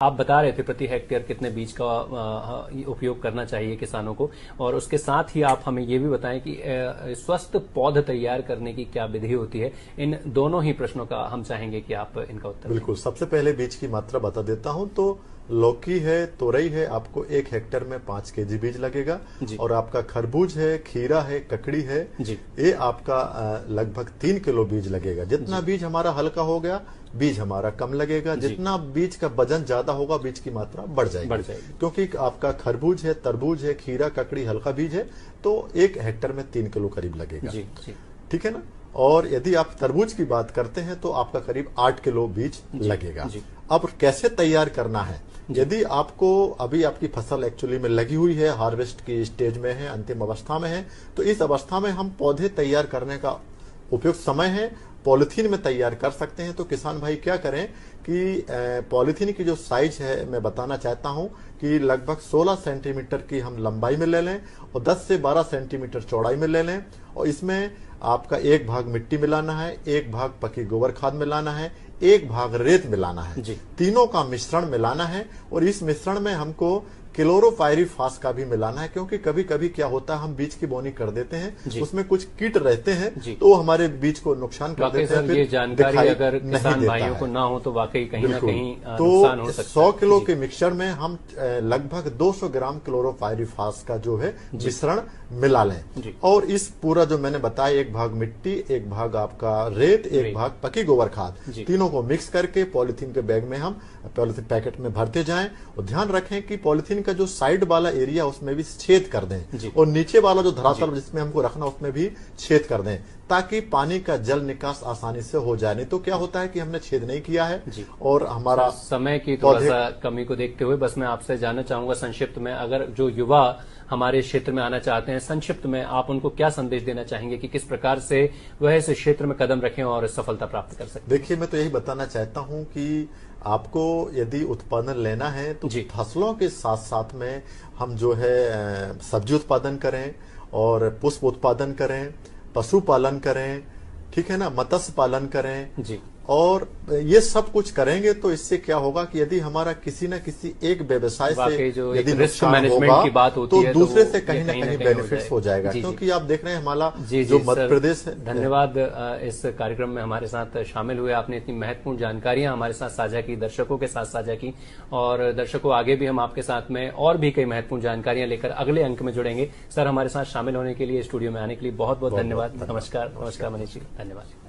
आप बता रहे थे प्रति हेक्टेयर कितने बीज का उपयोग करना चाहिए किसानों को, और उसके साथ ही आप हमें ये भी बताएं कि स्वस्थ पौध तैयार करने की क्या विधि होती है। इन दोनों ही प्रश्नों का हम चाहेंगे कि आप इनका उत्तर बिल्कुल। सबसे पहले बीज की मात्रा बता देता हूं। तो लौकी है, तोरई है, आपको 1 हेक्टेयर में 5 केजी बीज लगेगा। और आपका खरबूज है, खीरा है, ककड़ी है, ये आपका लगभग 3 किलो बीज लगेगा। जितना बीज हमारा हल्का हो गया, बीज हमारा कम लगेगा। जितना बीज का वजन ज्यादा होगा, बीज की मात्रा बढ़ जाएगी। क्योंकि आपका खरबूज है, तरबूज है, खीरा, ककड़ी हल्का बीज है, तो 1 हेक्टेयर में 3 किलो करीब लगेगा। ठीक है ना। और यदि आप तरबूज की बात करते हैं तो आपका करीब 8 किलो बीज लगेगा। अब कैसे तैयार करना है? यदि आपको अभी आपकी फसल एक्चुअली में लगी हुई है, हार्वेस्ट की स्टेज में है, अंतिम अवस्था में है, तो इस अवस्था में हम पौधे तैयार करने का उपयुक्त समय है। पॉलिथीन में तैयार कर सकते हैं। तो किसान भाई क्या करें कि पॉलिथीन की जो साइज है, मैं बताना चाहता हूं कि लगभग 16 सेंटीमीटर की हम लंबाई में ले लें और 10 से 12 सेंटीमीटर चौड़ाई में ले लें। और इसमें आपका 1 भाग मिट्टी मिलाना है, 1 भाग पकी गोबर खाद मिलाना है, 1 भाग रेत मिलाना है। तीनों का मिश्रण मिलाना है। और इस मिश्रण में हमको क्लोरोपाइरीफॉस का भी मिलाना है, क्योंकि कभी कभी क्या होता है, हम बीज की बोनी कर देते हैं, उसमें कुछ कीट रहते हैं, तो हमारे बीज को नुकसान कर देते हैं। ये जानकारी अगर किसान भाइयों को ना हो तो वाकई कहीं ना कहीं नुकसान हो सकता है। 100 किलो के मिक्सचर में हम लगभग 200 ग्राम क्लोरोपाइरीफॉस का जो है मिश्रण मिला लें। और इस पूरा जो मैंने बताया, 1 भाग मिट्टी, 1 भाग आपका रेत, 1 भाग पकी गोबर खाद, तीनों को मिक्स करके पॉलिथीन के बैग में हम पॉलिथीन पैकेट में भरते जाएं। और ध्यान रखें कि पॉलिथीन का जो साइड वाला एरिया उसमें भी छेद कर दें, और नीचे वाला जो धरातल जिसमें हमको रखना उसमें भी छेद कर दें, ताकि पानी का जल निकास आसानी से हो जाए। नहीं तो क्या होता है कि हमने छेद नहीं किया है और हमारा समय की थोड़ा सा कमी को देखते हुए बस मैं आपसे जानना चाहूंगा संक्षिप्त में, अगर जो युवा हमारे क्षेत्र में आना चाहते हैं, संक्षिप्त में आप उनको क्या संदेश देना चाहेंगे कि किस प्रकार से वह इस क्षेत्र में कदम रखें और सफलता प्राप्त कर सकें? देखिए, मैं तो यही बताना चाहता हूं कि आपको यदि उत्पादन लेना है तो फसलों के साथ साथ में हम जो है सब्जी उत्पादन करें और पुष्प उत्पादन करें, पशुपालन करें, ठीक है ना, मत्स्य पालन करें। और ये सब कुछ करेंगे तो इससे क्या होगा कि यदि हमारा किसी न किसी एक व्यवसाय से यदि रिस्क मैनेजमेंट की बात होती है तो दूसरे से कहीं न कहीं बेनिफिट्स हो जाएगा। क्योंकि आप देख रहे हैं हमारा जो मध्य प्रदेश है। धन्यवाद इस कार्यक्रम में हमारे साथ शामिल हुए, आपने इतनी महत्वपूर्ण जानकारियां हमारे साथ साझा की, दर्शकों के साथ साझा की। और दर्शकों, आगे भी हम आपके साथ में और भी कई महत्वपूर्ण जानकारियां लेकर अगले अंक में जुड़ेंगे। सर, हमारे साथ शामिल होने के लिए, स्टूडियो में आने के लिए बहुत बहुत धन्यवाद। नमस्कार। नमस्कार मनीष जी, धन्यवाद।